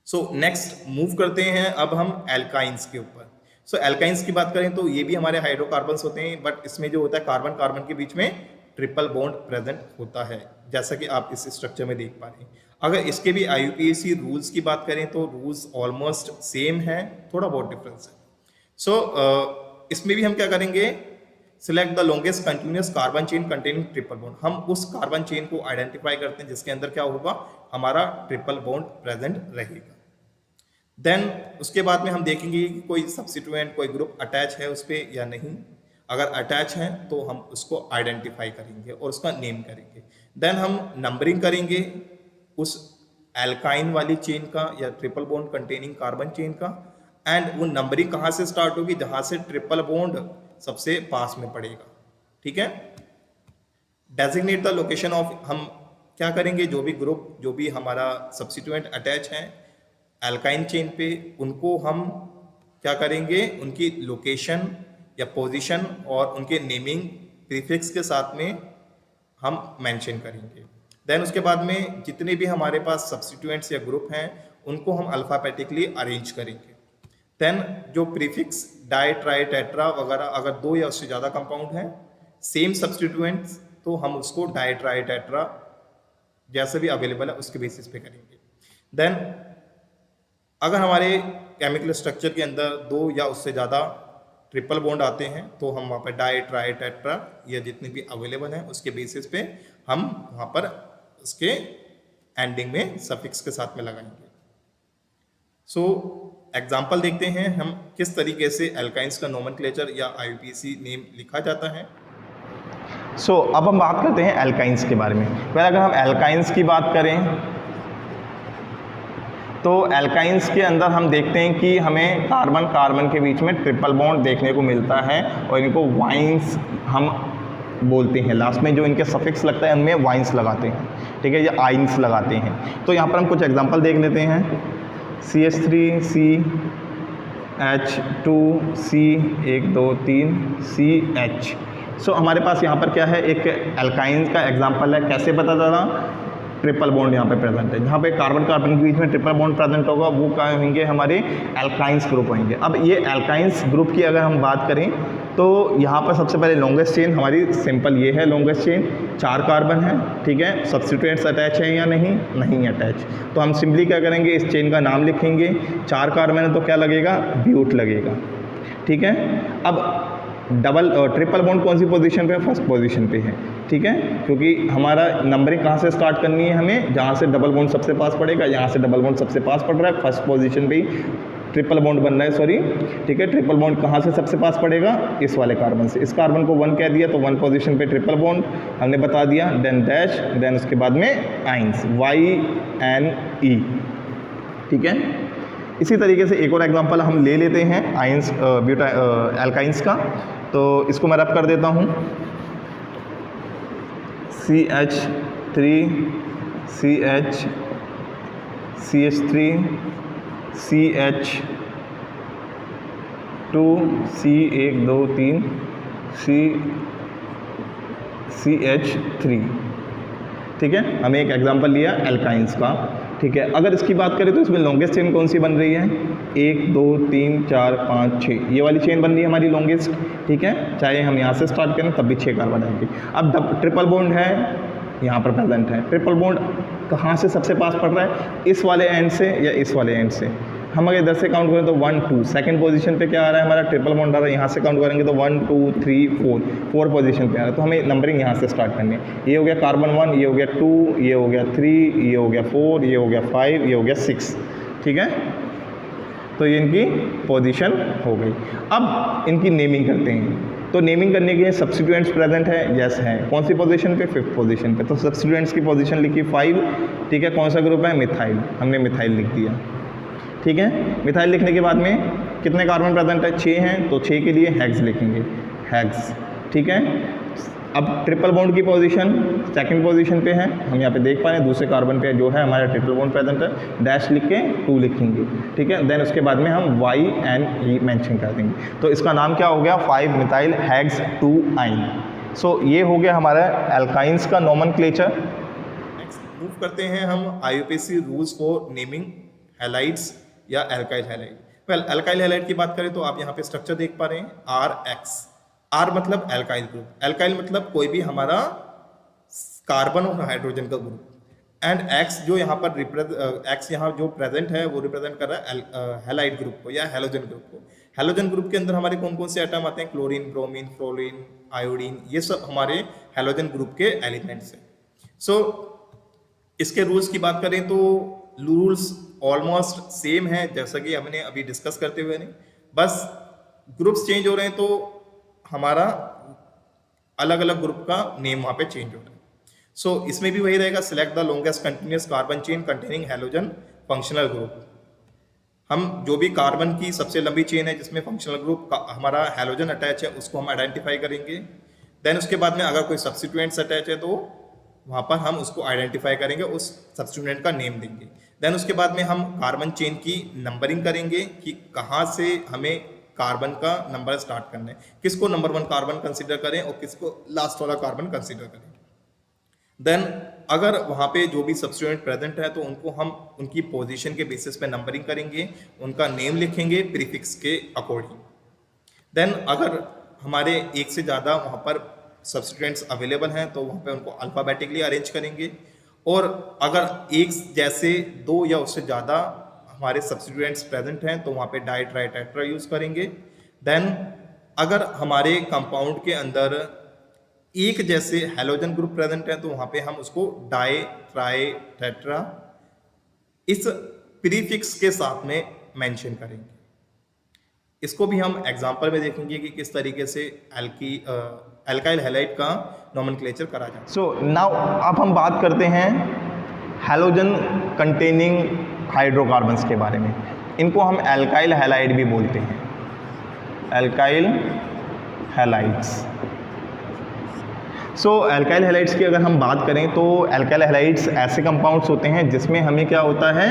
So next move करते हैं अब हम एल्काइंस के ऊपर। सो एल्काइंस की बात करें तो ये भी हमारे हाइड्रोकार्बन्स होते हैं, बट इसमें जो होता है कार्बन कार्बन के बीच में ट्रिपल बॉन्ड प्रेजेंट होता है, जैसा कि आप इस स्ट्रक्चर में देख पा रहे हैं। अगर इसके भी IUPAC रूल्स की बात करें तो रूल्स ऑलमोस्ट सेम है, थोड़ा बहुत डिफरेंस है। सो इसमें भी हम क्या करेंगे, select the longest continuous carbon chain containing triple bond. हम उस कार्बन चेन को आइडेंटिफाई करते हैं जिसके अंदर क्या होगा, हमारा ट्रिपल बॉन्ड प्रेजेंट रहेगा। देन उसके बाद में हम देखेंगे कि कोई सब्स्टिट्यूएंट, कोई ग्रुप अटैच है उस पर या नहीं। अगर अटैच है तो हम उसको आइडेंटिफाई करेंगे और उसका नेम करेंगे। देन हम नंबरिंग करेंगे उस एल्काइन वाली चेन का या triple bond containing carbon chain का, एंड वो नंबरिंग कहाँ से स्टार्ट होगी, जहाँ से ट्रिपल बॉन्ड सबसे पास में पड़ेगा। ठीक है। डेजिग्नेट द लोकेशन ऑफ, हम क्या करेंगे, जो भी ग्रुप, जो भी हमारा सब्स्टिट्यूएंट अटैच है एल्काइन चेन पे, उनको हम क्या करेंगे, उनकी लोकेशन या पोजीशन और उनके नेमिंग प्रीफिक्स के साथ में हम मेंशन करेंगे। देन उसके बाद में जितने भी हमारे पास सब्स्टिट्यूएंट्स या ग्रुप हैं उनको हम अल्फ़ाबेटिकली अरेंज करेंगे। देन जो प्रीफिक्स डाई, ट्राई, टेट्रा वगैरह, अगर 2 या उससे ज़्यादा कंपाउंड हैं सेम सब्स्टिट्यूएंट्स, तो हम उसको डाई, ट्राई, टेट्रा जैसे भी अवेलेबल है उसके बेसिस पे करेंगे। देन अगर हमारे केमिकल स्ट्रक्चर के अंदर 2 या उससे ज़्यादा ट्रिपल बॉन्ड आते हैं तो हम वहाँ पर डाई, ट्राई, टेट्रा या जितने भी अवेलेबल हैं उसके बेसिस पे हम वहाँ पर उसके एंडिंग में सफिक्स के साथ में लगाएंगे। सो एग्जाम्पल देखते हैं हम किस तरीके से एल्काइंस का नोमेनक्लेचर या IUPAC नेम लिखा जाता है। सो अब हम बात करते हैं एल्काइंस के बारे में। पहले अगर हम एल्काइंस की बात करें तो एल्काइंस के अंदर हम देखते हैं कि हमें कार्बन कार्बन के बीच में ट्रिपल बॉन्ड देखने को मिलता है और इनको वाइन्स हम बोलते हैं। लास्ट में जो इनके सफिक्स लगता है उनमें वाइन्स लगाते हैं, ठीक है, या आइंस लगाते हैं। तो यहाँ पर हम कुछ एग्जांपल देख लेते हैं। CH3 CH2 C 1 2 3 CH। सो हमारे पास यहाँ पर क्या है, एक एल्काइन का एग्जांपल है। कैसे पता चला, ट्रिपल बॉन्ड यहाँ पे प्रेजेंट है। जहाँ पे कार्बन कार्बन के बीच में ट्रिपल बॉन्ड प्रेजेंट होगा वो क्या होंगे, हमारे एल्काइंस ग्रुप होंगे। अब ये एल्काइंस ग्रुप की अगर हम बात करें तो यहाँ पर सबसे पहले लॉन्गेस्ट चेन हमारी सिंपल ये है, लॉन्गेस्ट चेन 4 कार्बन है, ठीक है। सब्स्टिट्यूएंट्स अटैच हैं या नहीं, नहीं अटैच, तो हम सिंपली क्या करेंगे, इस चेन का नाम लिखेंगे। 4 कार्बन है तो क्या लगेगा, ब्यूट लगेगा, ठीक है। अब डबल ट्रिपल बॉन्ड कौन सी पोजीशन पे है, फर्स्ट पोजीशन पे है, ठीक है, क्योंकि हमारा नंबरिंग कहाँ से स्टार्ट करनी है हमें, जहाँ से डबल बॉन्ड सबसे पास पड़ेगा। यहाँ से डबल बॉन्ड सबसे पास पड़ रहा है, फर्स्ट पोजीशन पे ही ट्रिपल बॉन्ड बन रहा है, सॉरी, ठीक है। ट्रिपल बॉन्ड कहाँ से सबसे पास पड़ेगा, इस वाले कार्बन से। इस कार्बन को 1 कह दिया तो 1 पोजीशन पे ट्रिपल बॉन्ड हमने बता दिया। देन डैश, देन उसके बाद में आइंस YNE, ठीक है। इसी तरीके से एक और एग्जांपल हम ले लेते हैं आइंस एल्काइंस का, तो इसको मैं रब कर देता हूँ। CH3 CH CH3 CH2 C 1 2 3 CH3, ठीक है। हमें एक एग्जांपल लिया एल्काइंस का, ठीक है। अगर इसकी बात करें तो इसमें लॉन्गेस्ट चेन कौन सी बन रही है, 1 2 3 4 5 6, ये वाली चेन बन रही है हमारी लॉन्गेस्ट, ठीक है। चाहे हम यहाँ से स्टार्ट करें तब भी 6 कार्बन आएंगे। अब ट्रिपल बॉन्ड है यहाँ पर प्रेजेंट है, ट्रिपल बॉन्ड कहाँ से सबसे पास पड़ रहा है, इस वाले एंड से या इस वाले एंड से। हम अगर इधर से काउंट करें तो 1 2, सेकंड पोजीशन पे क्या आ रहा है हमारा, ट्रिपल बॉन्ड आ रहा है। यहाँ से काउंट करेंगे तो 1 2 3 4 पोजीशन पे आ रहा है। तो हमें नंबरिंग यहाँ से स्टार्ट करनी है। ये हो गया कार्बन 1, ये हो गया 2, ये हो गया 3, ये हो गया 4, ये हो गया 5, ये हो गया 6, ठीक है। तो ये इनकी पोजीशन हो गई। अब इनकी नेमिंग करते हैं। तो नेमिंग करने के लिए सब्स्टिट्यूएंट्स प्रेजेंट है, यस है। कौन सी पोजीशन पे, 5th पोजीशन पे। तो सब्स्टिट्यूएंट्स की पोजीशन लिखी 5, ठीक है। कौन सा ग्रुप है, मिथाइल, हमने मिथाइल लिख दिया, ठीक है। मिथाइल लिखने के बाद में कितने कार्बन प्रेजेंट है, 6 हैं, तो 6 के लिए हेक्स लिखेंगे, हेक्स, ठीक है। अब ट्रिपल बॉन्ड की पोजीशन सेकंड पोजीशन पे है, हम यहाँ पे देख पा रहे हैं दूसरे कार्बन पे जो है हमारा ट्रिपल बॉन्ड प्रेजेंट है, डैश लिख के 2 लिखेंगे, ठीक है। देन उसके बाद में हम YNE मेंशन कर देंगे। तो इसका नाम क्या हो गया, 5 मिथाइल हेक्स 2 आइन। सो ये हो गया हमारा एल्काइंस का नोमेनक्लेचर। नेक्स्ट मूव करते हैं हम IUPAC rules for naming halides या alkyl halide. Well alkyl halide की बात करें तो आप यहाँ पे स्ट्रक्चर देख पा रहे हैं, RX। R मतलब एल्काइल ग्रुप, एल्काइल मतलब कोई भी हमारा कार्बन और हाइड्रोजन का ग्रुप, एंड X जो यहाँ पर X यहाँ जो प्रेजेंट है वो रिप्रेजेंट कर रहा है हैलाइड ग्रुप को या हैलोजन ग्रुप को। हैलोजन ग्रुप के अंदर हमारे कौन कौन से एटम आते हैं? क्लोरीन, ब्रोमीन, फ्लोरीन, आयोडीन, ये सब हमारे हैलोजन ग्रुप के एलिमेंट्स हैं। सो इसके रूल्स की बात करें तो रूल्स ऑलमोस्ट सेम है जैसा कि हमने अभी डिस्कस करते हुए, नहीं बस ग्रुप्स चेंज हो रहे हैं तो हमारा अलग अलग ग्रुप का नेम वहाँ पे चेंज हो रहा है। सो इसमें भी वही रहेगा, select the longest continuous carbon chain containing halogen functional group. हम जो भी कार्बन की सबसे लंबी चेन है जिसमें फंक्शनल ग्रुप हमारा हैलोजन अटैच है उसको हम आइडेंटिफाई करेंगे। देन उसके बाद में अगर कोई सब्स्टिट्यूएंट्स अटैच है तो वहाँ पर हम उसको आइडेंटिफाई करेंगे, उस सब्स्टिट्यूएंट का नेम देंगे। देन उसके बाद में हम कार्बन चेन की नंबरिंग करेंगे कि कहाँ से हमें कार्बन का नंबर स्टार्ट करना है, किसको नंबर 1 कार्बन कंसीडर करें और किसको लास्ट वाला कार्बन कंसीडर करें। देन अगर वहाँ पे जो भी सब्स्टिट्यूएंट प्रेजेंट है तो उनको हम उनकी पोजीशन के बेसिस पे नंबरिंग करेंगे, उनका नेम लिखेंगे प्रीफिक्स के अकॉर्डिंग। देन अगर हमारे एक से ज़्यादा वहाँ पर सब्स्टिट्यूएंट्स अवेलेबल हैं तो वहाँ पे उनको अल्फ़ाबेटिकली अरेंज करेंगे, और अगर एक जैसे 2 या उससे ज़्यादा हमारे सब्स्टिट्यूएंट्स प्रेजेंट हैं तो वहाँ पे डाई ट्राई टेट्रा यूज़ करेंगे। देन अगर हमारे कंपाउंड के अंदर एक जैसे हैलोजन ग्रुप प्रेजेंट है तो वहाँ पे हम उसको डाई ट्राई टेट्रा इस प्रीफिक्स के साथ में मेंशन करेंगे। इसको भी हम एग्जांपल में देखेंगे कि किस तरीके से एल्काइल हैलाइड का नोमेनक्लेचर करा जाए। सो नाउ अब हम बात करते हैं हैलोजन कंटेनिंग हाइड्रोकार्बन्स के बारे में। इनको हम एल्काइल हैलाइड भी बोलते हैं, एल्काइल हैलाइड्स। सो एल्काइल हैलाइड्स की अगर हम बात करें तो एल्काइल हैलाइड्स ऐसे कंपाउंड्स होते हैं जिसमें हमें क्या होता है,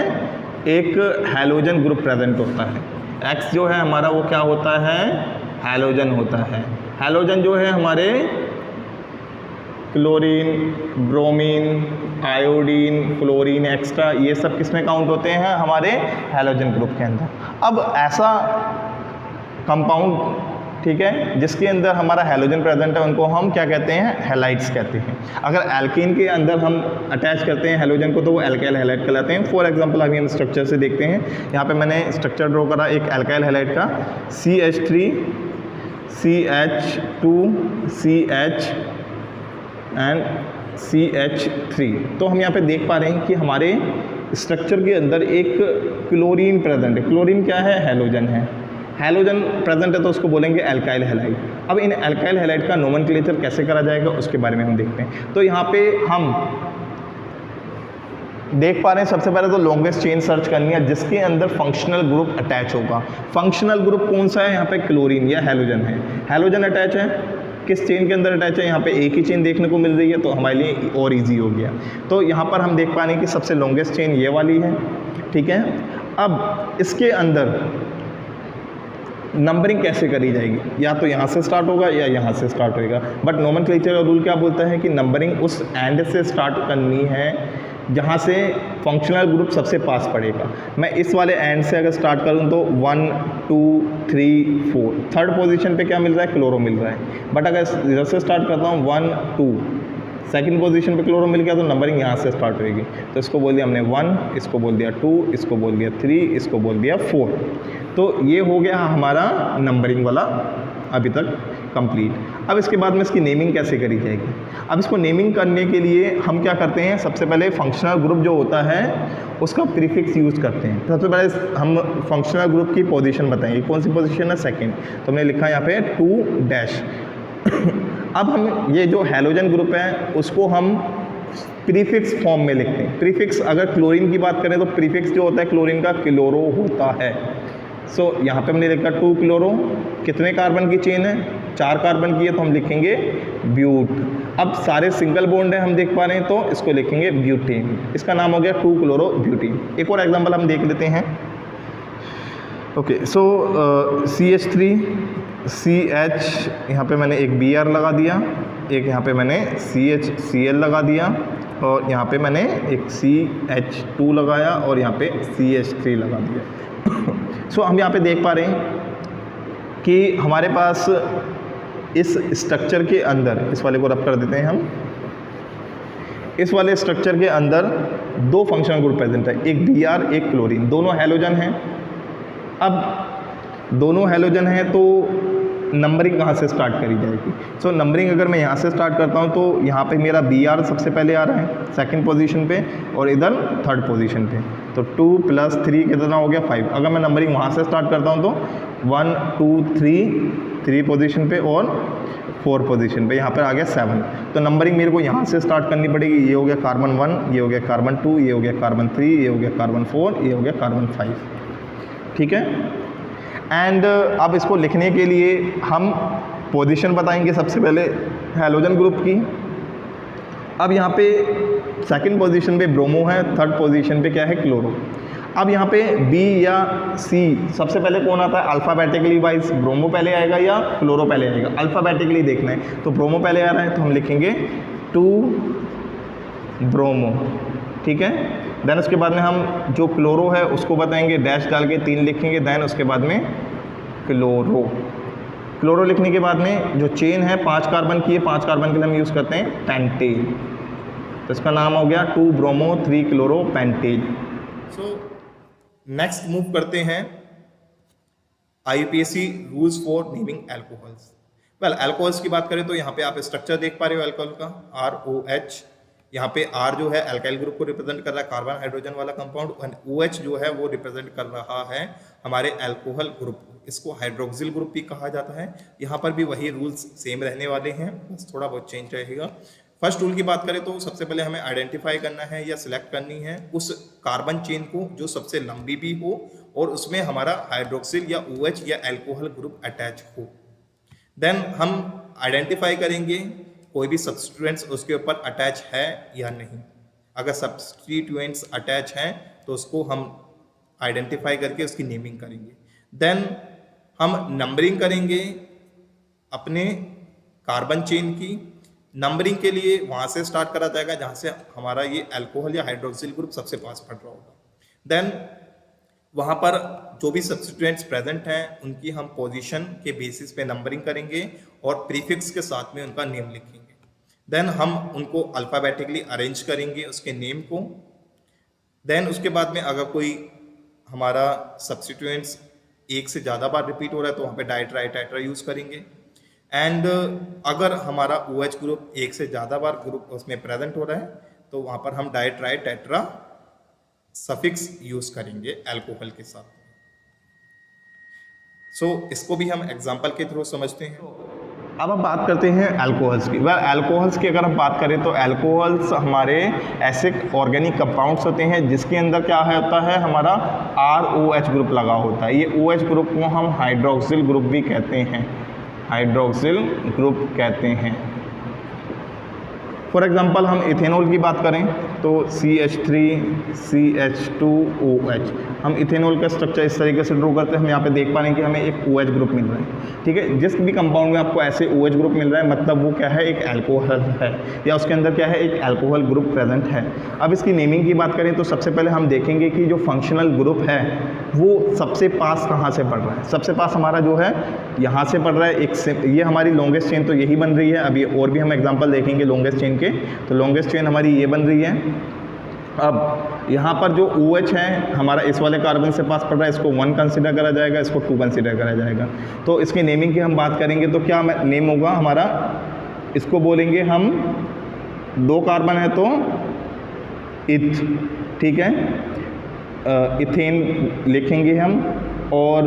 एक हैलोजन ग्रुप प्रेजेंट होता है। X जो है हमारा वो क्या होता है, हैलोजन होता है। हैलोजन जो है हमारे chlorine, bromine, iodine, fluorine extra, ये सब किस में काउंट होते हैं, हमारे हैलोजन ग्रुप के अंदर। अब ऐसा कंपाउंड, ठीक है, जिसके अंदर हमारा हैलोजन प्रेजेंट है उनको हम क्या कहते हैं, हैलाइड्स कहते हैं। अगर एल्कीन के अंदर हम अटैच करते हैं हैलोजन को तो वो एल्काइल हैलाइड कहलाते हैं। फॉर एग्जांपल अभी हम स्ट्रक्चर से देखते हैं, यहाँ पे मैंने स्ट्रक्चर ड्रॉ करा एक एल्काइल हैलाइड का, CH3 CH2 CH and CH3। तो हम यहाँ पे देख पा रहे हैं कि हमारे स्ट्रक्चर के अंदर एक क्लोरीन प्रेजेंट है। क्लोरीन क्या है, हैलोजन है। हैलोजन प्रेजेंट है तो उसको बोलेंगे एल्काइल हैलाइड। अब इन एल्काइल हैलाइड का नोमेनक्लेचर कैसे करा जाएगा उसके बारे में हम देखते हैं। तो यहाँ पे हम देख पा रहे हैं सबसे पहले तो लॉन्गेस्ट चेन सर्च करनी है जिसके अंदर फंक्शनल ग्रुप अटैच होगा। फंक्शनल ग्रुप कौन सा है, यहाँ पे क्लोरीन या हैलोजन है। हैलोजन अटैच है, किस चेन के अंदर अटैच है, यहाँ पे एक ही चेन देखने को मिल रही है तो हमारे लिए और इजी हो गया। तो यहाँ पर हम देख पा रहे हैं कि सबसे लॉन्गेस्ट चेन ये वाली है, ठीक है। अब इसके अंदर नंबरिंग कैसे करी जाएगी, या तो यहाँ से स्टार्ट होगा या यहाँ से स्टार्ट होएगा। बट नोमेनक्लेचर का रूल क्या बोलता है कि नंबरिंग उस एंड से स्टार्ट करनी है जहाँ से फंक्शनल ग्रुप सबसे पास पड़ेगा। मैं इस वाले एंड से अगर स्टार्ट करूँ तो 1 2 3 4, थर्ड पोजीशन पे क्या मिल रहा है, क्लोरो मिल रहा है। बट अगर इधर से स्टार्ट करता हूँ 1 2, सेकंड पोजीशन पे क्लोरो मिल गया तो नंबरिंग यहाँ से स्टार्ट होएगी। तो इसको बोल दिया हमने 1, इसको बोल दिया 2, इसको बोल दिया 3, इसको बोल दिया 4। तो ये हो गया हमारा नंबरिंग वाला अभी तक कंप्लीट। अब इसके बाद में इसकी नेमिंग कैसे करी जाएगी। अब इसको नेमिंग करने के लिए हम क्या करते हैं, सबसे पहले फंक्शनल ग्रुप जो होता है उसका प्रीफिक्स यूज़ करते हैं। सबसे पहले हम फंक्शनल ग्रुप की पोजीशन बताएंगे, कौन सी पोजीशन है, सेकंड। तो हमने लिखा यहाँ पे 2 अब हम ये जो हैलोजन ग्रुप है उसको हम प्रीफिक्स फॉर्म में लिखते हैं। प्रीफिक्स अगर क्लोरीन की बात करें तो प्रीफिक्स जो होता है क्लोरीन का क्लोरो होता है। सो यहाँ पे हमने लिखा 2 क्लोरो, कितने कार्बन की चेन है, 4 कार्बन की है तो हम लिखेंगे ब्यूट। अब सारे सिंगल बॉन्ड है हम देख पा रहे हैं तो इसको लिखेंगे ब्यूटेन। इसका नाम हो गया 2 क्लोरो ब्यूटेन। एक और एग्जांपल हम देख लेते हैं। ओके, सो CH3 CH, यहाँ पे मैंने एक Br लगा दिया, एक यहाँ पे मैंने CHCl लगा दिया, और यहाँ पे मैंने एक CH2 लगाया और यहाँ पे CH3 लगा दिया। सो हम यहाँ पे देख पा रहे हैं कि हमारे पास इस स्ट्रक्चर के अंदर, इस वाले को रब कर देते हैं हम, इस वाले स्ट्रक्चर के अंदर दो फंक्शनल ग्रुप प्रेजेंट है, एक Br एक क्लोरीन, दोनों हैलोजन हैं। अब दोनों हैलोजन हैं तो नंबरिंग कहाँ से स्टार्ट करी जाएगी? सो नंबरिंग अगर मैं यहाँ से स्टार्ट करता हूँ तो यहाँ पे मेरा Br सबसे पहले आ रहा है सेकंड पोजीशन पे और इधर थर्ड पोजीशन पे, तो 2 + 3 कितना हो गया 5। अगर मैं नंबरिंग वहाँ से स्टार्ट करता हूँ तो 1 2 3 पोजीशन पे और 4 पोजीशन पे, यहाँ पर आ गया 7। तो नंबरिंग मेरे को यहाँ से स्टार्ट करनी पड़ेगी। ये हो गया कार्बन 1, ये हो गया कार्बन 2, ये हो गया कार्बन 3, ये हो गया कार्बन 4, ये हो गया कार्बन 5। ठीक है। एंड अब इसको लिखने के लिए हम पोजीशन बताएंगे सबसे पहले हैलोजन ग्रुप की। अब यहाँ पे सेकंड पोजीशन पे ब्रोमो है, थर्ड पोजीशन पे क्या है क्लोरो। अब यहाँ पे B या C सबसे पहले कौन आता है? अल्फ़ाबेटिकली वाइज ब्रोमो पहले आएगा या क्लोरो पहले आएगा? अल्फ़ाबेटिकली देखना है तो ब्रोमो पहले आ रहा है तो हम लिखेंगे 2 ब्रोमो। ठीक है। देन उसके बाद में हम जो क्लोरो है उसको बताएंगे, डैश डाल के 3 लिखेंगे। देन उसके बाद में क्लोरो लिखने के बाद में जो चेन है 5 कार्बन की है, 5 कार्बन के लिए हम यूज़ करते हैं पेंटेन, तो इसका नाम हो गया 2 bromo 3 chloro pentane. So next move करते हैं IUPAC rules for naming alcohols. Well alcohols की बात करें तो यहाँ पे आप स्ट्रक्चर देख पा रहे हो एल्कोहल का, ROH। यहाँ पे R जो है अल्काइल ग्रुप को रिप्रेजेंट कर रहा है, कार्बन हाइड्रोजन वाला कंपाउंड, और OH जो है वो रिप्रेजेंट कर रहा है हमारे अल्कोहल ग्रुप। इसको हाइड्रोक्सिल ग्रुप भी कहा जाता है। यहाँ पर भी वही रूल्स सेम रहने वाले हैं, बस थोड़ा बहुत चेंज रहेगा। फर्स्ट रूल की बात करें तो सबसे पहले हमें आइडेंटिफाई करना है या सिलेक्ट करनी है उस कार्बन चेन को जो सबसे लंबी भी हो और उसमें हमारा हाइड्रोक्सिल या OH या अल्कोहल ग्रुप अटैच हो। देन हम आइडेंटिफाई करेंगे कोई भी सब्स्टिट्यूएंट्स उसके ऊपर अटैच है या नहीं। अगर सब्स्टिट्यूएंट्स अटैच हैं तो उसको हम आइडेंटिफाई करके उसकी नेमिंग करेंगे। देन हम नंबरिंग करेंगे अपने कार्बन चेन की। नंबरिंग के लिए वहाँ से स्टार्ट करा जाएगा जहाँ से हमारा ये अल्कोहल या हाइड्रोक्सिल ग्रुप सबसे पास पड़ रहा होगा। देन वहाँ पर जो भी सब्स्टिट्यूएंट्स प्रेजेंट हैं उनकी हम पोजीशन के बेसिस पे नंबरिंग करेंगे और प्रीफिक्स के साथ में उनका नेम लिखेंगे। देन हम उनको अल्फ़ाबेटिकली अरेंज करेंगे उसके नेम को। देन उसके बाद में अगर कोई हमारा सब्स्टिट्यूएंट्स एक से ज़्यादा बार रिपीट हो रहा है तो वहाँ पे डाई ट्राई टेट्रा यूज़ करेंगे। एंड अगर हमारा OH ग्रुप एक से ज़्यादा बार ग्रुप उसमें प्रेजेंट हो रहा है तो वहाँ पर हम di tri tetra suffix use करेंगे अल्कोहल के साथ। सो इसको भी हम एग्जाम्पल के थ्रू समझते हैं। अब हम बात करते हैं अल्कोहल्स की। वह एल्कोहल्स की अगर हम बात करें तो एल्कोहल्स हमारे ऐसे ऑर्गेनिक कंपाउंड्स होते हैं जिसके अंदर क्या होता है, हमारा ROH ग्रुप लगा होता है। ये OH ग्रुप को हम हाइड्रोक्सिल ग्रुप भी कहते हैं, हाइड्रोक्सिल ग्रुप कहते हैं। फॉर एग्जांपल हम इथेनॉल की बात करें तो CH3 CH2OH। हम इथेनॉल का स्ट्रक्चर इस तरीके से ड्रॉ करते हैं। हम यहाँ पे देख पा रहे हैं कि हमें एक OH ग्रुप मिल रहा है। ठीक है। जिस भी कंपाउंड में आपको ऐसे OH ग्रुप मिल रहा है मतलब वो क्या है, एक अल्कोहल है या उसके अंदर क्या है, एक अल्कोहल ग्रुप प्रेजेंट है। अब इसकी नेमिंग की बात करें तो सबसे पहले हम देखेंगे कि जो फंक्शनल ग्रुप है वो सबसे पास कहाँ से पड़ रहा है। सबसे पास हमारा जो है यहाँ से पड़ रहा है। एक ये हमारी लॉन्गेस्ट चेन तो यही बन रही है। अब ये और भी हम एग्जाम्पल देखेंगे लॉन्गेस्ट चेन के, तो लॉन्गेस्ट चेन हमारी ये बन रही है। अब यहाँ पर जो OH है हमारा इस वाले कार्बन से पास पड़ रहा है, इसको 1 कंसीडर करा जाएगा, इसको 2 कंसीडर करा जाएगा। तो इसकी नेमिंग की हम बात करेंगे तो क्या नेम होगा हमारा, इसको बोलेंगे हम 2 कार्बन है तो इथ। ठीक है। इथेन लिखेंगे हम। और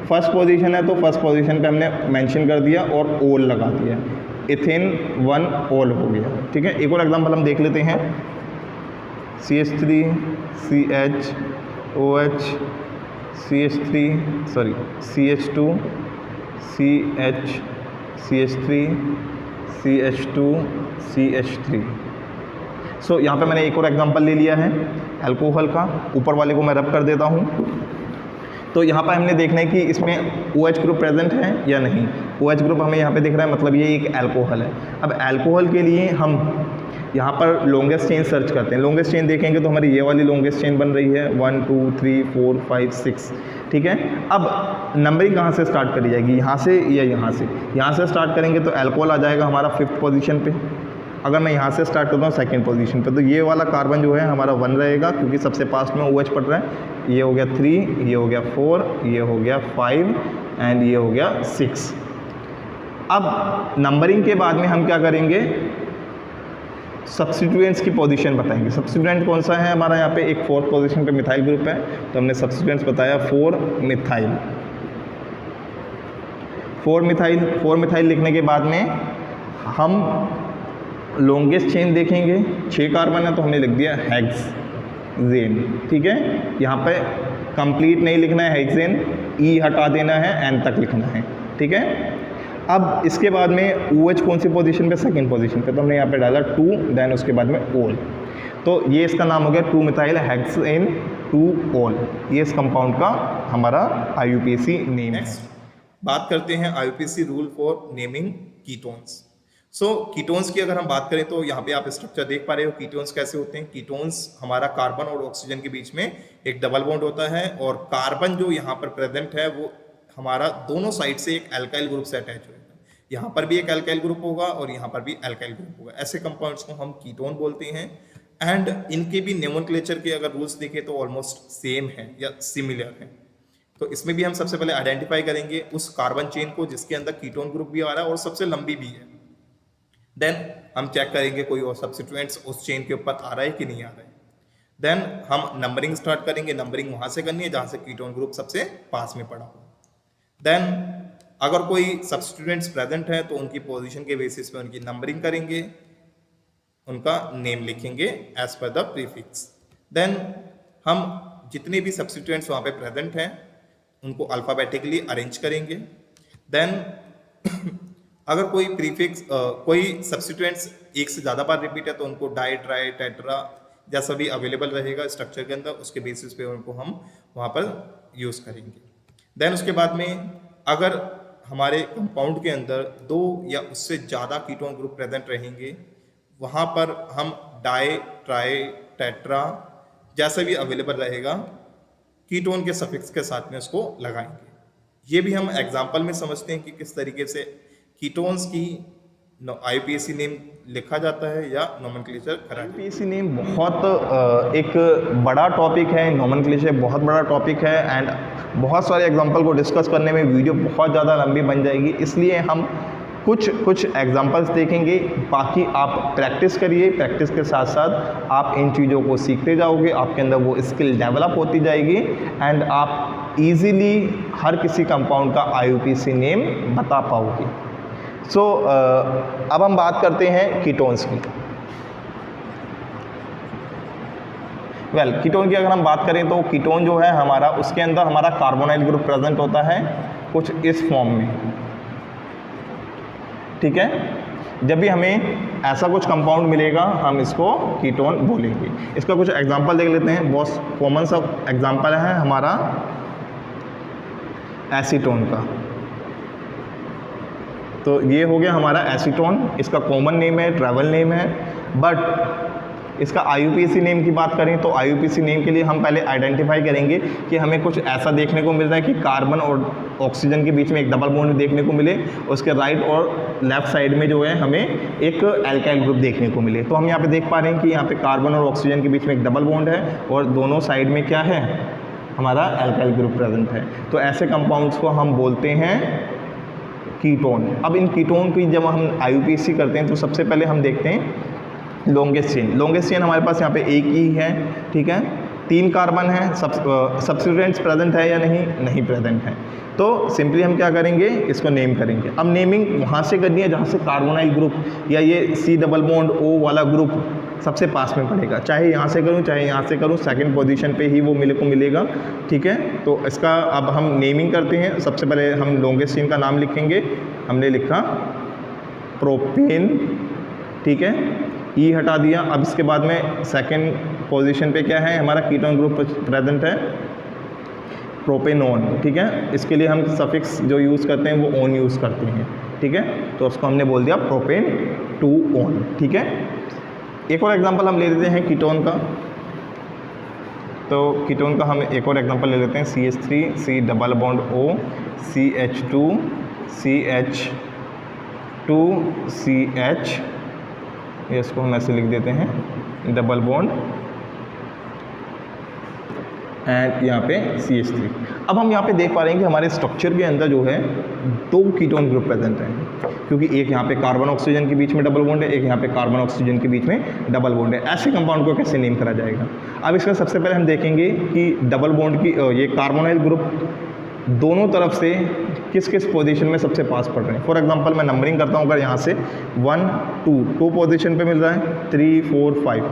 फर्स्ट पोजीशन है तो फर्स्ट पोजीशन पे हमने मेंशन कर दिया और ओल लगा दिया, इथेन 1 ओल हो गया। ठीक है। एक और एग्जांपल हम देख लेते हैं। CH3 CHOH CH2 CH3 CH2 CH3। सो यहाँ पे मैंने एक और एग्जांपल ले लिया है अल्कोहल का। ऊपर वाले को मैं रब कर देता हूँ। तो यहाँ पर हमने देखना है कि इसमें OH ग्रुप प्रेजेंट है या नहीं। OH ग्रुप हमें यहाँ पे दिख रहा है, मतलब ये एक अल्कोहल है। अब अल्कोहल के लिए हम यहाँ पर लॉन्गेस्ट चेन सर्च करते हैं। लॉन्गेस्ट चेन देखेंगे तो हमारी ये वाली लॉन्गेस्ट चेन बन रही है 1 2 3 4 5 6, ठीक है। अब नंबरिंग कहाँ से स्टार्ट करी जाएगी, यहाँ से या यहाँ से? यहाँ से स्टार्ट करेंगे तो अल्कोहल आ जाएगा हमारा 5th पोजीशन पे। अगर मैं यहाँ से स्टार्ट करता हूँ 2nd पोजीशन पे, तो ये वाला कार्बन जो है हमारा 1 रहेगा, क्योंकि सबसे पास में OH पड़ रहा है। ये हो गया 3, ये हो गया 4, ये हो गया 5 एंड ये हो गया 6। अब नंबरिंग के बाद में हम क्या करेंगे, सब्स्टिट्यूएंट्स की पोजीशन बताएंगे। सब्स्टिट्यूएंट कौन सा है हमारा, यहाँ पे एक 4th पोजीशन पे मिथाइल ग्रुप है, तो हमने सब्स्टिट्यूएंट्स बताया 4 मिथाइल। 4 मिथाइल लिखने के बाद में हम लॉन्गेस्ट चेन देखेंगे। 6 कार्बन है तो हमने लिख दिया हेक्सेन, ठीक है। यहाँ पे कंप्लीट नहीं लिखना है हेक्सेन, ई हटा देना है, एन तक लिखना है, ठीक है। अब इसके बाद में OH कौन सी पोजीशन पे, 2nd पोजीशन पे, तो हमने यहाँ पे डाला 2, देन उसके बाद में ओल, तो ये इसका नाम हो गया 2 मिथाइल हेक्सेन 2 ओल। ये इस कंपाउंड का हमारा IUPAC नेम है। नेक्स्ट बात करते हैं IUPAC rule for naming ketones. So ketones की अगर हम बात करें तो यहाँ पे आप स्ट्रक्चर देख पा रहे हो कीटोन्स कैसे होते हैं। कीटोन्स हमारा कार्बन और ऑक्सीजन के बीच में एक डबल बॉन्ड होता है, और कार्बन जो यहाँ पर प्रेजेंट है वो हमारा दोनों साइड से एक अल्काइल ग्रुप से अटैच होगा। यहाँ पर भी एक अल्काइल ग्रुप होगा और यहाँ पर भी अल्काइल ग्रुप होगा। ऐसे कंपाउंड्स को हम कीटोन बोलते हैं। एंड इनके भी नोमेनक्लेचर के अगर रूल्स देखें तो ऑलमोस्ट सेम है या सिमिलर है। तो इसमें भी हम सबसे पहले आइडेंटिफाई करेंगे उस कार्बन चेन को जिसके अंदर कीटोन ग्रुप भी आ रहा है और सबसे लंबी भी है। देन हम चेक करेंगे कोई और सब्स्टिट्यूएंट्स उस चेन के ऊपर आ रहा है कि नहीं आ रहा है। देन हम नंबरिंग स्टार्ट करेंगे। नंबरिंग वहां से करनी है जहां से कीटोन ग्रुप सबसे पास में पड़ा हो। देन अगर कोई सब्स्टिट्यूएंट्स प्रेजेंट है तो उनकी पोजीशन के बेसिस पे उनकी नंबरिंग करेंगे, उनका नेम लिखेंगे as per the prefix. Then हम जितने भी सब्स्टिट्यूएंट्स वहाँ पे प्रेजेंट हैं उनको अल्फाबेटिकली अरेंज करेंगे। देन अगर कोई प्रीफिक्स कोई सब्स्टिट्यूएंट्स एक से ज़्यादा बार रिपीट है तो उनको डाई ट्राई टेट्रा जैसा भी अवेलेबल रहेगा स्ट्रक्चर के अंदर, उसके बेसिस पे उनको हम वहाँ पर यूज़ करेंगे। देन उसके बाद में अगर हमारे कंपाउंड के अंदर 2 या उससे ज़्यादा कीटोन ग्रुप प्रेजेंट रहेंगे वहाँ पर हम डाई ट्राई टेट्रा जैसा भी अवेलेबल रहेगा कीटोन के सफिक्स के साथ में उसको लगाएंगे। ये भी हम एग्जाम्पल में समझते हैं कि किस तरीके से कीटोन्स की IUPAC नेम लिखा जाता है या नोमेनक्लेचर करा। IUPAC नेम बहुत एक बड़ा टॉपिक है, नोमेनक्लेचर बहुत बड़ा टॉपिक है, एंड बहुत सारे एग्जांपल को डिस्कस करने में वीडियो बहुत ज़्यादा लंबी बन जाएगी, इसलिए हम कुछ एग्जांपल्स देखेंगे। बाकी आप प्रैक्टिस करिए, प्रैक्टिस के साथ साथ आप इन चीज़ों को सीखते जाओगे, आपके अंदर वो स्किल डेवलप होती जाएगी एंड आप इजीली हर किसी कंपाउंड का IUPAC नेम बता पाओगे। सो अब हम बात करते हैं कीटोन्स की। कीटोन की अगर हम बात करें तो कीटोन जो है हमारा, उसके अंदर हमारा कार्बोनाइल ग्रुप प्रेजेंट होता है कुछ इस फॉर्म में, ठीक है। जब भी हमें ऐसा कुछ कंपाउंड मिलेगा हम इसको कीटोन बोलेंगे। इसका कुछ एग्जांपल देख लेते हैं। बहुत कॉमन सा एग्जांपल है हमारा एसीटोन का। तो ये हो गया हमारा एसीटोन, इसका कॉमन नेम है, ट्रैवल नेम है। बट इसका IUPAC नेम की बात करें तो IUPAC नेम के लिए हम पहले आइडेंटिफाई करेंगे कि हमें कुछ ऐसा देखने को मिल रहा है कि कार्बन और ऑक्सीजन के बीच में एक डबल बॉन्ड देखने को मिले, उसके राइट और लेफ्ट साइड में जो है हमें एक एल्काइल ग्रुप देखने को मिले। तो हम यहाँ पे देख पा रहे हैं कि यहाँ पे कार्बन और ऑक्सीजन के बीच में एक डबल बॉन्ड है और दोनों साइड में क्या है, हमारा एल्काइल ग्रुप प्रेजेंट है। तो ऐसे कंपाउंड्स को हम बोलते हैं कीटोन। अब इन कीटोन की जब हम IUPAC करते हैं तो सबसे पहले हम देखते हैं लॉन्गेस्ट चेन। लॉन्गेस्ट चेन हमारे पास यहाँ पे एक ही है, ठीक है। 3 कार्बन है, सब्स्टिट्यूएंट्स प्रेजेंट है या नहीं प्रेजेंट है। तो सिंपली हम क्या करेंगे, इसको नेम करेंगे। अब नेमिंग वहाँ से करनी है जहाँ से कार्बोनाइल ग्रुप या ये C डबल बॉन्ड O वाला ग्रुप सबसे पास में पड़ेगा। चाहे यहाँ से करूँ चाहे यहाँ से करूँ, 2nd पोजीशन पे ही वो मेरे को मिलेगा, ठीक है। तो इसका अब हम नेमिंग करते हैं। सबसे पहले हम लॉन्गेस्ट चेन का नाम लिखेंगे। हमने लिखा प्रोपेन, ठीक है, ई हटा दिया। अब इसके बाद में 2nd पोजीशन पे क्या है, हमारा कीटोन ग्रुप प्रेजेंट है प्रोपेनॉन, ठीक है। इसके लिए हम सफिक्स जो यूज़ करते हैं वो ऑन यूज़ करते हैं, ठीक है। तो उसको हमने बोल दिया प्रोपेन टू ऑन, ठीक है। एक और एग्जांपल हम ले लेते हैं कीटोन का। तो कीटोन का हम एक और एग्जांपल ले लेते हैं, CH3 C double bond O CH2 CH2 CH, ये इसको हम ऐसे लिख देते हैं डबल बॉन्ड एंड यहाँ पे CH3। अब हम यहाँ पे देख पा रहे हैं कि हमारे स्ट्रक्चर के अंदर जो है 2 कीटोन ग्रुप प्रेजेंट हैं, क्योंकि एक यहाँ पे कार्बन ऑक्सीजन के बीच में डबल बॉन्ड है, एक यहाँ पे कार्बन ऑक्सीजन के बीच में डबल बॉन्ड है। ऐसे कंपाउंड को कैसे नेम करा जाएगा? अब इसका सबसे पहले हम देखेंगे कि डबल बॉन्ड की ये कार्बोनाइल ग्रुप दोनों तरफ से किस किस पोजीशन में सबसे पास पड़ रहे हैं। फॉर एग्जांपल मैं नंबरिंग करता हूँ, अगर यहाँ से 1 2 पोजीशन पे मिल रहा है, 3 4 5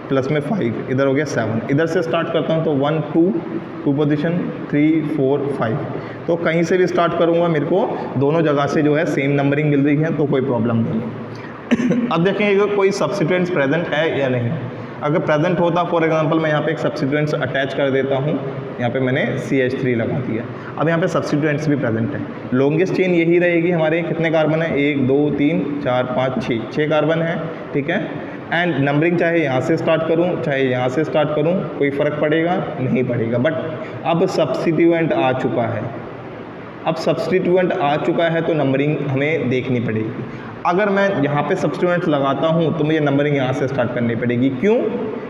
प्लस में 5, इधर हो गया 7, इधर से स्टार्ट करता हूँ तो 1 2 पोजीशन 3 4 5, तो कहीं से भी स्टार्ट करूँगा मेरे को दोनों जगह से जो है सेम नंबरिंग मिल रही है, तो कोई प्रॉब्लम नहीं। अब देखेंगे कि कोई सब्स्टिट्यूएंट्स प्रेजेंट है या नहीं। अगर प्रेजेंट होता, फॉर एग्जांपल मैं यहाँ पे एक सब्स्टिट्यूएंट्स अटैच कर देता हूँ, यहाँ पे मैंने CH3 लगा दिया। अब यहाँ पे सब्स्टिट्यूएंट्स भी प्रेजेंट है। लॉन्गेस्ट चेन यही रहेगी हमारे, कितने कार्बन है, 1 2 3 4 5 6 कार्बन है, ठीक है। एंड नंबरिंग चाहे यहाँ से स्टार्ट करूँ चाहे यहाँ से स्टार्ट करूँ, कोई फ़र्क पड़ेगा नहीं पड़ेगा। बट अब सब्स्टिट्यूएंट आ चुका है, अब सब्स्टिट्यूएंट आ चुका है तो नंबरिंग हमें देखनी पड़ेगी। अगर मैं यहाँ पे सब्स्टिट्यूएंट्स लगाता हूँ तो मुझे नंबरिंग यहाँ से स्टार्ट करनी पड़ेगी। क्यों?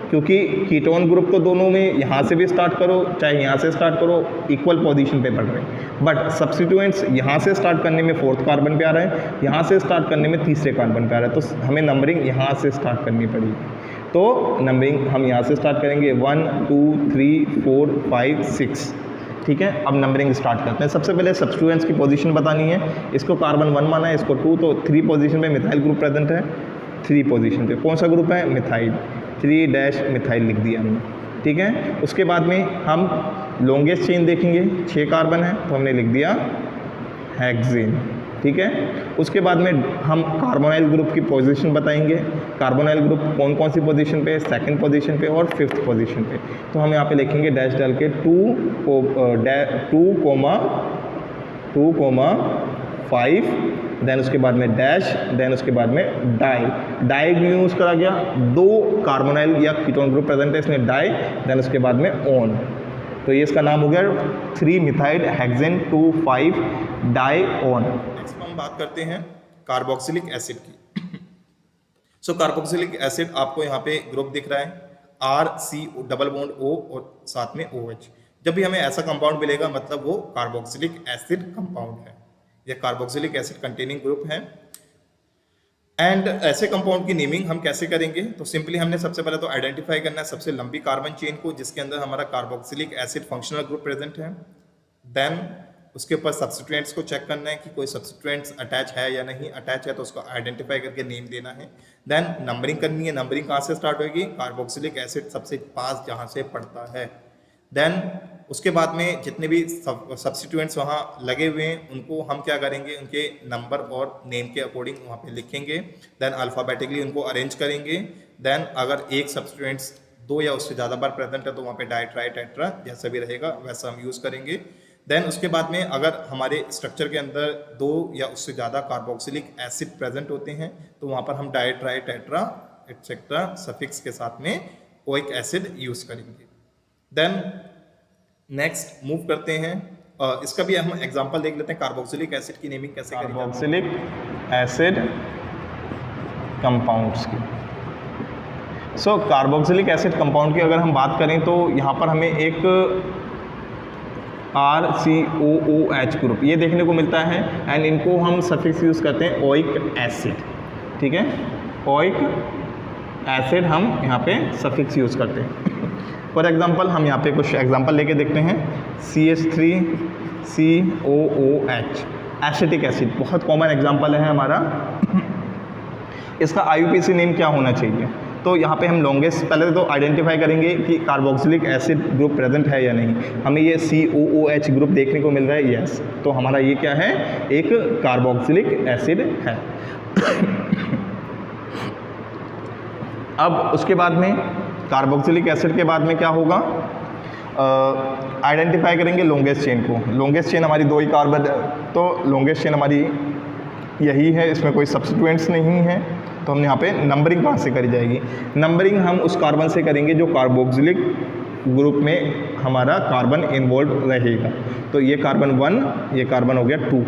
क्योंकि कीटोन ग्रुप तो दोनों में यहाँ से भी स्टार्ट करो चाहे यहाँ से स्टार्ट करो इक्वल पोजीशन पे पड़ रहे हैं, बट सब्स्टिट्यूएंट्स यहाँ से स्टार्ट करने में 4th कार्बन पे आ रहा है, यहाँ से स्टार्ट करने में 3रे कार्बन पे आ रहा है, तो हमें नंबरिंग यहाँ से स्टार्ट करनी पड़ेगी। तो नंबरिंग हम यहाँ से स्टार्ट करेंगे 1 2 3 4 5 6, ठीक है। अब नंबरिंग स्टार्ट करते हैं। सबसे पहले सब्स्टिट्यूएंट्स की पोजीशन बतानी है। इसको कार्बन 1 माना है, इसको 2, तो 3 पोजीशन पे मिथाइल ग्रुप प्रेजेंट है। 3 पोजीशन पे कौन सा ग्रुप है? मिथाइल, 3 मिथाइल लिख दिया हमने, ठीक है। उसके बाद में हम लॉन्गेस्ट चेन देखेंगे, 6 कार्बन है तो हमने लिख दिया हेक्सेन, ठीक है। उसके बाद में हम कार्बोनाइल ग्रुप की पोजीशन बताएंगे। कार्बोनाइल ग्रुप कौन कौन सी पोजीशन पे, 2nd पोजीशन पे और 5th पोजीशन पे। तो हम यहाँ पे लिखेंगे डैश डाल के 2,5, देन उसके बाद में डैश, देन उसके बाद में डाई भी यूज़ करा गया। 2 कार्बोनाइल या कीटोन ग्रुप प्रेजेंट है, इसमें डाई, देन उसके बाद में ऑन, तो ये इसका नाम हो गया 3 methyl hexane 2,5 dione. Next हम बात करते हैं कार्बोक्सिलिक एसिड की। सो कार्बोक्सिलिक एसिड आपको यहाँ पे ग्रुप दिख रहा है RC डबल बॉन्ड O और साथ में OH। जब भी हमें ऐसा कंपाउंड मिलेगा मतलब वो कार्बोक्सिलिक एसिड कंपाउंड है, ये कार्बोक्सिलिक एसिड कंटेनिंग ग्रुप है। एंड ऐसे कंपाउंड की नेमिंग हम कैसे करेंगे? तो सिंपली हमने सबसे पहले तो आइडेंटिफाई करना है सबसे लंबी कार्बन चेन को जिसके अंदर हमारा carboxylic acid functional group present है। देन उसके ऊपर सब्स्टिट्यूएंट्स को चेक करना है कि कोई सब्स्टिट्यूएंट्स अटैच है या नहीं, अटैच है तो उसको आइडेंटिफाई करके नेम देना है। देन नंबरिंग करनी है। नंबरिंग कहाँ से स्टार्ट होगी? कार्बोक्सिलिक एसिड सबसे पास जहाँ से पड़ता है। देन उसके बाद में जितने भी सब्स्टिट्यूएंट्स वहाँ लगे हुए हैं उनको हम क्या करेंगे, उनके नंबर और नेम के अकॉर्डिंग वहाँ पे लिखेंगे। देन अल्फ़ाबेटिकली उनको अरेंज करेंगे। देन अगर एक सब्स्टिट्यूएंट्स 2 या उससे ज़्यादा बार प्रेजेंट है तो वहाँ पे डाई ट्राई टेट्रा जैसा भी रहेगा वैसा हम यूज़ करेंगे। देन उसके बाद में अगर हमारे स्ट्रक्चर के अंदर 2 या उससे ज़्यादा कार्बोक्सिलिक एसिड प्रेजेंट होते हैं तो वहाँ पर हम di tri tetra etcetera suffix के साथ में ओइक एसिड यूज़ करेंगे। देन नेक्स्ट मूव करते हैं, इसका भी हम एग्जांपल देख लेते हैं कार्बोक्सिलिक एसिड की नेमिंग कैसे करेंगे। कार्बोक्सिलिक एसिड कंपाउंड्स की। सो कार्बोक्सिलिक एसिड कंपाउंड की अगर हम बात करें तो यहाँ पर हमें एक RCOOH ग्रुप ये देखने को मिलता है एंड इनको हम सफिक्स यूज़ करते हैं ओइक एसिड, ठीक है। ओइक एसिड हम यहाँ पे सफिक्स यूज़ करते हैं। फॉर एग्जांपल हम यहाँ पे कुछ एग्जांपल लेके देखते हैं। CH3COOH एसिटिक एसिड बहुत कॉमन एग्जांपल है हमारा। इसका IUPAC नेम क्या होना चाहिए? तो यहाँ पे हम लॉन्गेस्ट पहले तो आइडेंटिफाई करेंगे कि कार्बोक्सिलिक एसिड ग्रुप प्रेजेंट है या नहीं। हमें ये COOH ग्रुप देखने को मिल रहा है, यस, तो हमारा ये क्या है? एक कार्बोक्सिलिक एसिड है। अब उसके बाद में कार्बोक्सिलिक एसिड के बाद में क्या होगा? आइडेंटिफाई करेंगे लॉन्गेस्ट चेन को। लॉन्गेस्ट चेन हमारी 2 ही कार्बन है, तो लॉन्गेस्ट चेन हमारी यही है, इसमें कोई सब्स्टिट्यूएंट्स नहीं है। तो हम यहाँ पे नंबरिंग कहाँ से करी जाएगी? नंबरिंग हम उस कार्बन से करेंगे जो कार्बोक्सिलिक ग्रुप में हमारा कार्बन इन्वॉल्व रहेगा। तो ये कार्बन 1, ये कार्बन हो गया 2,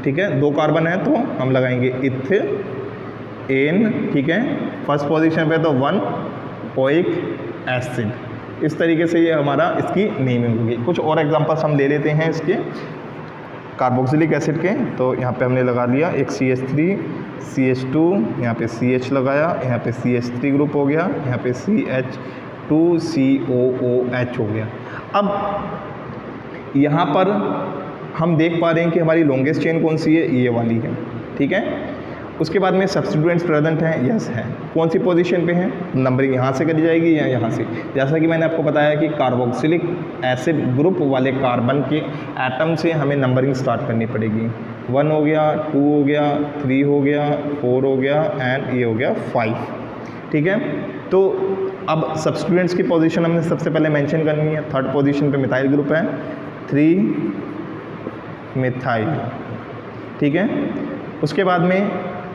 ठीक है। 2 कार्बन है तो हम लगाएंगे इथेन, ठीक है। फर्स्ट पोजीशन पे तो 1 ओइक एसिड। इस तरीके से ये हमारा इसकी नेमिंग होगी। कुछ और एग्जांपल्स हम ले लेते हैं इसके कार्बोक्सिलिक एसिड के। तो यहाँ पे हमने लगा लिया एक CH3, CH2, यहाँ पे CH लगाया, यहाँ पे CH3 ग्रुप हो गया, यहाँ पे CH2COOH हो गया। अब यहाँ पर हम देख पा रहे हैं कि हमारी लॉन्गेस्ट चेन कौन सी है, ये वाली है, ठीक है। उसके बाद में सब्स्टिट्यूएंट्स प्रेजेंट हैं, यस है। कौन सी पोजीशन पे है? नंबरिंग यहाँ से करी जाएगी या यहाँ से। जैसा कि मैंने आपको बताया कि कार्बोक्सिलिक एसिड ग्रुप वाले कार्बन के एटम से हमें नंबरिंग स्टार्ट करनी पड़ेगी। 1 हो गया, 2 हो गया, 3 हो गया, 4 हो गया एंड ये हो गया 5, ठीक है। तो अब सब्स्टिट्यूएंट्स की पोजीशन हमने सबसे पहले मेंशन करनी है। थर्ड पोजीशन पे मिथाइल ग्रुप है, 3 मिथाइल, ठीक है। उसके बाद में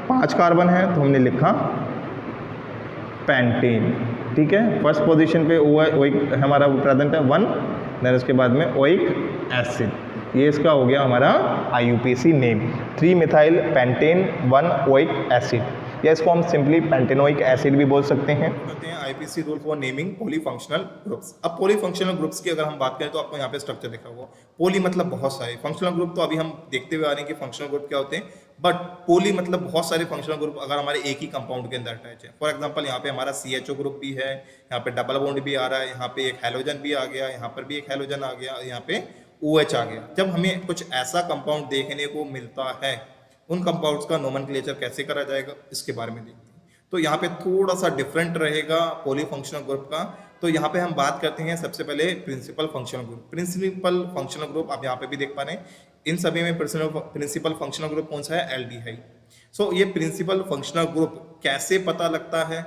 5 कार्बन है तो हमने लिखा पेंटेन, ठीक है। फर्स्ट पोजीशन पे ओइक हमारा प्रेजेंट है 1, देन उसके बाद में ओइक एसिड, ये इसका हो गया हमारा IUPAC name, 3 methyl pentane 1 oic acid, या इसको हम सिंपली पेंटेनोइक एसिड भी बोल सकते हैं। कहते हैं IUPAC rule for naming polyfunctional groups. अब पॉलीफंक्शनल ग्रुप्स की अगर हम बात करें तो आपको यहाँ पे स्ट्रक्चर देखा होगा। पॉली मतलब बहुत सारे, फंक्शनल ग्रुप तो अभी हम देखते हुए आ रहे हैं कि फंक्शनल ग्रुप क्या होते हैं, बट पॉली मतलब बहुत सारे फंक्शनल ग्रुप अगर हमारे एक ही कंपाउंड के अंदर अटैच है। फॉर एग्जांपल यहाँ पे हमारा CHO ग्रुप भी है, यहाँ पे डबल बॉन्ड भी आ रहा है, यहाँ पे एक हैलोजन भी आ गया, यहाँ पर भी एक हैलोजन आ गया, यहाँ पे OH आ गया। जब हमें कुछ ऐसा कंपाउंड देखने को मिलता है, उन कंपाउंड्स का नोमेनक्लेचर कैसे करा जाएगा इसके बारे में देखते हैं। तो यहाँ पे थोड़ा सा डिफरेंट रहेगा पॉलीफंक्शनल ग्रुप का। तो यहाँ पे हम बात करते हैं सबसे पहले principal functional group. Principal functional group आप यहाँ पे भी देख पा रहे हैं, इन सभी में प्रिंसिपल फंक्शनल ग्रुप कौन सा है? एल्डिहाइड। सो ये प्रिंसिपल फंक्शनल ग्रुप कैसे पता लगता है,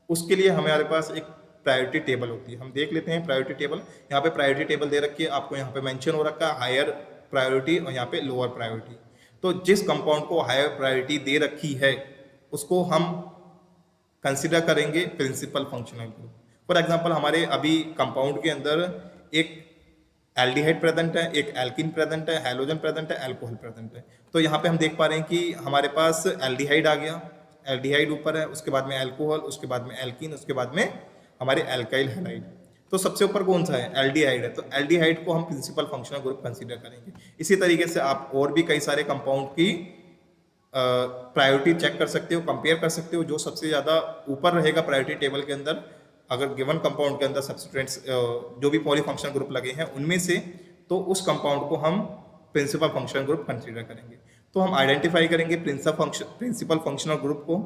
उसके लिए हमारे पास एक प्रायोरिटी टेबल होती है। हम देख लेते हैं प्रायोरिटी टेबल। यहाँ पे प्रायोरिटी टेबल दे रखी है, आपको यहाँ पे मेंशन हो रखा है हायर प्रायोरिटी और यहाँ पे लोअर प्रायोरिटी। तो जिस कंपाउंड को हायर प्रायोरिटी दे रखी है उसको हम कंसिडर करेंगे principal functional group. For example हमारे अभी कंपाउंड के अंदर एक एल्डिहाइड प्रेजेंट है, एक एल्कीन प्रेजेंट है, हैलोजन प्रेजेंट है, अल्कोहल प्रेजेंट है। तो यहाँ पे हम देख पा रहे हैं कि हमारे पास एल्डिहाइड आ गया, एल्डिहाइड ऊपर है, उसके बाद में अल्कोहल, उसके बाद में एल्कीन, उसके बाद में हमारे अल्काइल हैलाइड। तो सबसे ऊपर कौन सा है? एल्डिहाइड है। तो एल्डिहाइड को हम प्रिंसिपल फंक्शनल ग्रुप कंसीडर करेंगे। इसी तरीके से आप और भी कई सारे कंपाउंड की प्रायोरिटी चेक कर सकते हो, कंपेयर कर सकते हो। जो सबसे ज़्यादा ऊपर रहेगा प्रायोरिटी टेबल के अंदर, अगर गिवन कंपाउंड के अंदर सब्स्टिट्यूएंट्स जो भी पॉलीफंक्शनल ग्रुप लगे हैं उनमें से, तो उस कंपाउंड को हम प्रिंसिपल फंक्शनल ग्रुप कंसीडर करेंगे। तो हम आइडेंटिफाई करेंगे प्रिंसिपल फंक्शनल ग्रुप को,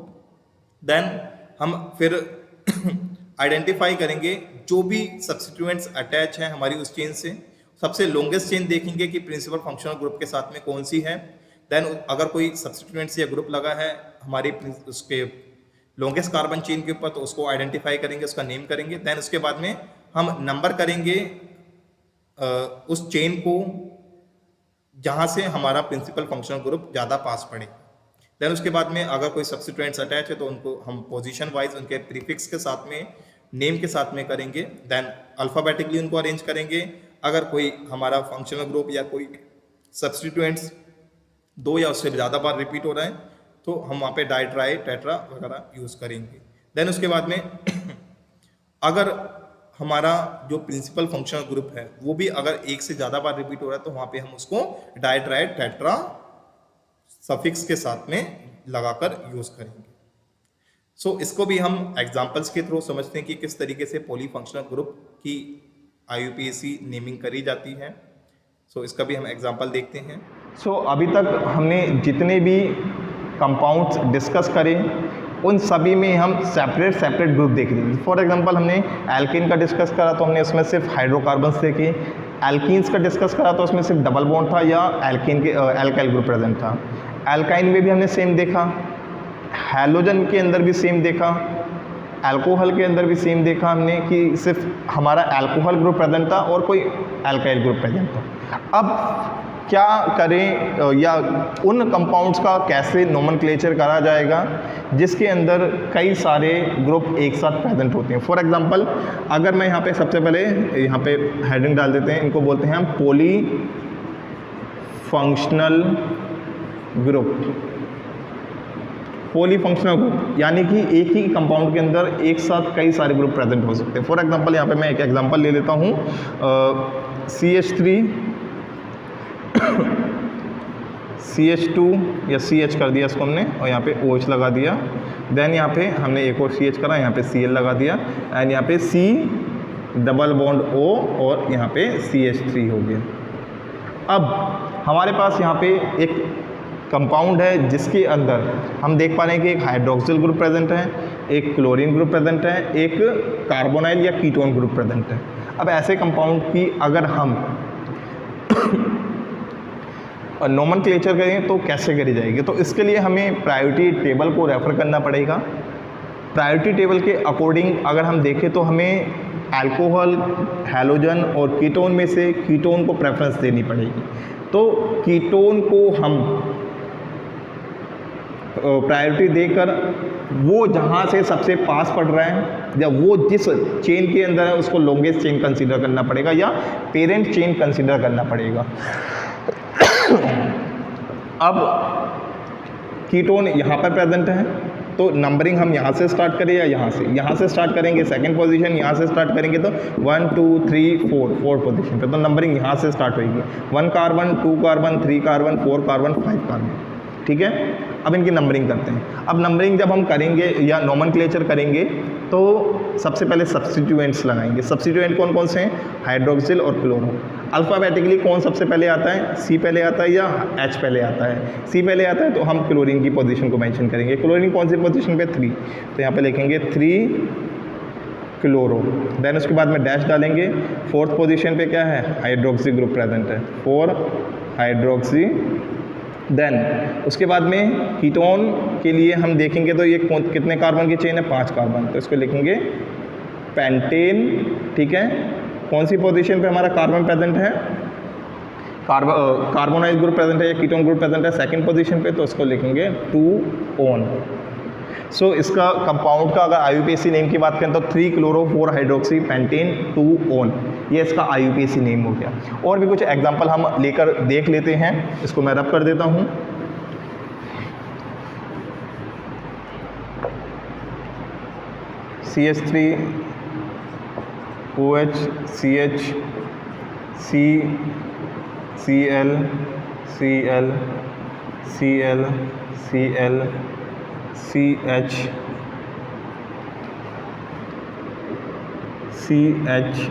देन हम फिर आइडेंटिफाई करेंगे जो भी सब्स्टिट्यूएंट्स अटैच हैं हमारी उस चेन से। सबसे लॉन्गेस्ट चेन देखेंगे कि प्रिंसिपल फंक्शनल ग्रुप के साथ में कौन सी है। देन अगर कोई सब्स्टिट्यूएंट्स या ग्रुप लगा है हमारे उसके लॉन्गेस्ट कार्बन चेन के ऊपर, तो उसको आइडेंटिफाई करेंगे, उसका नेम करेंगे। देन उसके बाद में हम नंबर करेंगे उस चेन को जहाँ से हमारा प्रिंसिपल फंक्शनल ग्रुप ज़्यादा पास पड़े। देन उसके बाद में अगर कोई सब्स्टिट्यूएंट्स अटैच है तो उनको हम पोजीशन वाइज उनके प्रीफिक्स के साथ में, नेम के साथ में करेंगे। देन अल्फ़ाबेटिकली उनको अरेंज करेंगे। अगर कोई हमारा फंक्शनल ग्रुप या कोई सब्स्टिट्यूएंट्स 2 या उससे ज़्यादा बार रिपीट हो रहा है तो हम वहाँ पे डाई, ट्राई, टेट्रा वगैरह यूज़ करेंगे। देन उसके बाद में अगर हमारा जो प्रिंसिपल फंक्शनल ग्रुप है वो भी अगर 1 से ज़्यादा बार रिपीट हो रहा है तो वहाँ पे हम उसको डाई, ट्राई, टेट्रा सफिक्स के साथ में लगाकर यूज़ करेंगे। सो इसको भी हम एग्जाम्पल्स के थ्रू समझते हैं कि किस तरीके से पॉलीफंक्शनल ग्रुप की IUPAC नेमिंग करी जाती है। सो इसका भी हम एग्जाम्पल देखते हैं। सो अभी तक हमने जितने भी कंपाउंड्स डिस्कस करे उन सभी में हम सेपरेट ग्रुप देख रहे हैं। फॉर एग्जांपल हमने एल्कीन का डिस्कस करा तो हमने उसमें सिर्फ हाइड्रोकार्बन्स देखे। एल्कीन्स का डिस्कस करा तो उसमें सिर्फ डबल बॉन्ड था या एल्कीन के एल्काइल ग्रुप प्रेजेंट था। एल्काइन में भी हमने सेम देखा, हैलोजन के अंदर भी सेम देखा, अल्कोहल के अंदर भी सेम देखा हमने कि सिर्फ हमारा अल्कोहल ग्रुप प्रेजेंट था और कोई अल्काइल ग्रुप प्रेजेंट था। अब क्या करें या उन कंपाउंड्स का कैसे नोमेनक्लेचर करा जाएगा जिसके अंदर कई सारे ग्रुप एक साथ प्रेजेंट होते हैं। फॉर एग्जांपल अगर मैं यहाँ पे सबसे पहले यहाँ पे हेडिंग डाल देते हैं, इनको बोलते हैं हम poly functional group. Poly functional group यानी कि एक ही कंपाउंड के अंदर एक साथ कई सारे ग्रुप प्रेजेंट हो सकते हैं। फॉर एग्जांपल यहाँ पे मैं एक एग्जांपल ले लेता हूँ, CH3 CH2 या CH कर दिया इसको हमने और यहाँ पे OH लगा दिया, देन यहाँ पे हमने एक और CH करा, यहाँ पे Cl लगा दिया एंड यहाँ पे C डबल बॉन्ड O और यहाँ पे CH3 हो गया। अब हमारे पास यहाँ पे एक कंपाउंड है जिसके अंदर हम देख पा रहे हैं कि एक हाइड्रोक्सिल ग्रुप प्रेजेंट है, एक क्लोरीन ग्रुप प्रेजेंट है, एक कार्बोनाइल या कीटोन ग्रुप प्रेजेंट है। अब ऐसे कंपाउंड की अगर हम नोमेनक्लेचर करें तो कैसे करी जाएगी, तो इसके लिए हमें प्रायोरिटी टेबल को रेफ़र करना पड़ेगा। प्रायोरिटी टेबल के अकॉर्डिंग अगर हम देखें तो हमें अल्कोहल, हैलोजन और कीटोन में से कीटोन को प्रेफरेंस देनी पड़ेगी। तो कीटोन को हम प्रायोरिटी देकर वो जहाँ से सबसे पास पड़ रहा है या वो जिस चेन के अंदर है उसको लॉन्गेस्ट चेन कंसीडर करना पड़ेगा या पेरेंट चेन कंसीडर करना पड़ेगा। अब कीटोन यहाँ पर प्रेजेंट है तो नंबरिंग हम यहाँ से स्टार्ट करें या यहाँ से स्टार्ट करेंगे, सेकंड पोजीशन यहाँ से स्टार्ट करेंगे तो 1 2 3 4 फोर्थ पोजीशन पे, तो नंबरिंग यहाँ से स्टार्ट होगी 1 carbon 2 carbon 3 carbon 4 carbon 5 carbon. ठीक है, अब इनकी नंबरिंग करते हैं। अब नंबरिंग जब हम करेंगे या नोमेनक्लेचर करेंगे तो सबसे पहले सब्स्टिट्यूएंट्स लगाएंगे। सब्स्टिट्यूएंट कौन कौन से हैं? हाइड्रोक्सिल और क्लोरो। अल्फ़ाबेटिकली कौन सबसे पहले आता है? सी पहले आता है या एच पहले आता है? सी पहले आता है तो हम क्लोरीन की पोजीशन को मेंशन करेंगे। क्लोरीन कौन सी पोजीशन पे? 3, तो यहाँ पे लिखेंगे 3 क्लोरो। देन उसके बाद में डैश डालेंगे। फोर्थ पोजीशन पे क्या है? हाइड्रोक्सी ग्रुप प्रेजेंट है, 4 हाइड्रोक्सी। देन उसके बाद में कीटोन के लिए हम देखेंगे तो ये कितने कार्बन की चेन है? 5 कार्बन, तो इसको लिखेंगे पेंटेन। ठीक है, कौन सी पोजीशन पे हमारा कार्बन प्रेजेंट है? कार्बोनाइल ग्रुप प्रेजेंट है या कीटोन ग्रुप प्रेजेंट है? सेकंड पोजीशन पे, तो इसको लिखेंगे 2 ऑन। सो इसका कंपाउंड का अगर IUPAC नेम की बात करें तो 3 क्लोरो 4 हाइड्रोक्सी पेंटेन 2 ऑन, ये इसका IUPAC नेम हो गया। और भी कुछ एग्जांपल हम लेकर देख लेते हैं, इसको मैं रब कर देता हूँ। CH3 OH CH C Cl Cl Cl Cl CH CH,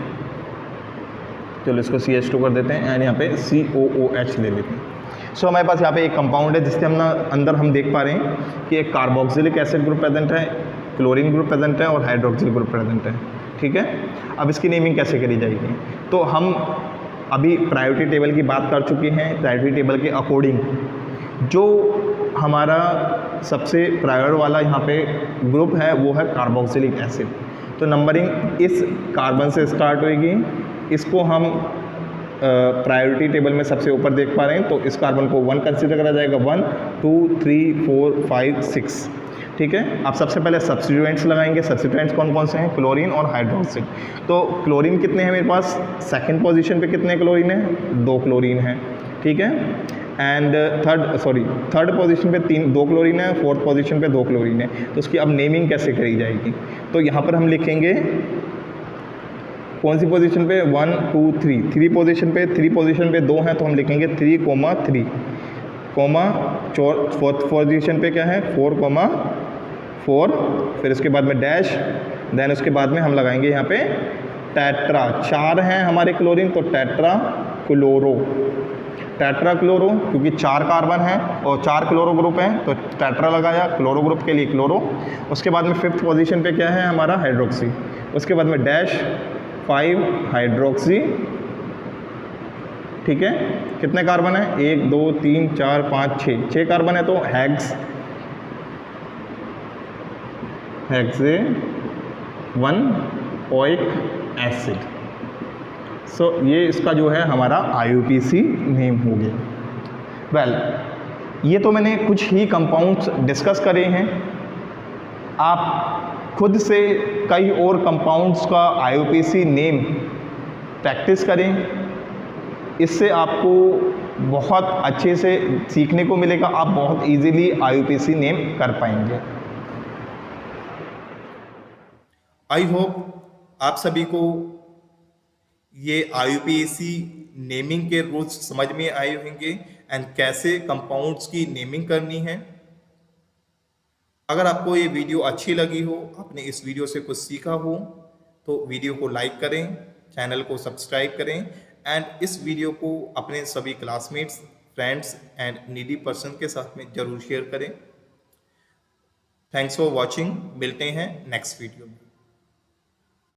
चलो इसको CH2 कर देते हैं एंड यहाँ पे COOH ले लेते हैं। सो हमारे पास यहाँ पे एक कंपाउंड है जिसके अंदर हम देख पा रहे हैं कि एक कार्बोक्सिलिक एसिड ग्रुप प्रेजेंट है, क्लोरीन ग्रुप प्रेजेंट है और हाइड्रोक्सिल ग्रुप प्रेजेंट है। ठीक है, अब इसकी नेमिंग कैसे करी जाएगी? तो हम अभी प्रायोरिटी टेबल की बात कर चुके हैं। प्रायोरिटी टेबल के अकॉर्डिंग जो हमारा सबसे प्रायर वाला यहाँ पे ग्रुप है वो है कार्बोक्सिलिक एसिड, तो नंबरिंग इस कार्बन से स्टार्ट होगी। इसको हम प्रायोरिटी टेबल में सबसे ऊपर देख पा रहे हैं, तो इस कार्बन को 1 कंसीडर करा जाएगा। 1 2 3 4 5 6। ठीक है, आप सबसे पहले सब्स्टिट्यूएंट्स लगाएंगे। सब्स्टिट्यूएंट्स कौन कौन से हैं? क्लोरीन और हाइड्रोक्सिल। तो क्लोरीन कितने हैं मेरे पास? सेकंड पोजीशन पे कितने क्लोरीन है? 2 क्लोरीन है। ठीक है, एंड थर्ड पोजीशन पे 2 क्लोरीन है, फोर्थ पोजीशन पे 2 क्लोरीन है। तो उसकी अब नेमिंग कैसे करी जाएगी? तो यहाँ पर हम लिखेंगे कौन सी पोजीशन पे? 1 2 3 3 पोजीशन पे 2 हैं तो हम लिखेंगे 3 3 कोमा। फोर्थ पोजीशन पे क्या है? 4 4। फिर इसके बाद में डैश, देन उसके बाद में हम लगाएंगे यहाँ पे टेट्रा। 4 हैं हमारे क्लोरीन, तो टेट्रा क्लोरो। टेट्रा क्लोरो क्योंकि 4 कार्बन है और 4 क्लोरो ग्रुप हैं तो टेट्रा लगाया, क्लोरो ग्रुप के लिए क्लोरो। उसके बाद में 5th पोजीशन पे क्या है हमारा? हाइड्रोक्सी। उसके बाद में डैश 5 हाइड्रोक्सी। ठीक है, कितने कार्बन है? 1 2 3 4 5 6 कार्बन है, तो हेक्से 1-ओइक एसिड। सो ये इसका जो है हमारा IUPAC नेम हो गया। वेल, ये तो मैंने कुछ ही कंपाउंड्स डिस्कस करे हैं। आप खुद से कई और कंपाउंड्स का IUPAC नेम प्रैक्टिस करें, इससे आपको बहुत अच्छे से सीखने को मिलेगा, आप बहुत इजीली IUPAC नेम कर पाएंगे। आई होप आप सभी को ये IUPAC नेमिंग के रूल्स समझ में आए होंगे एंड कैसे कंपाउंड्स की नेमिंग करनी है। अगर आपको ये वीडियो अच्छी लगी हो, आपने इस वीडियो से कुछ सीखा हो, तो वीडियो को लाइक करें, चैनल को सब्सक्राइब करें एंड इस वीडियो को अपने सभी classmates, friends and needy person के साथ में ज़रूर शेयर करें। Thanks for watching. मिलते हैं नेक्स्ट वीडियो में।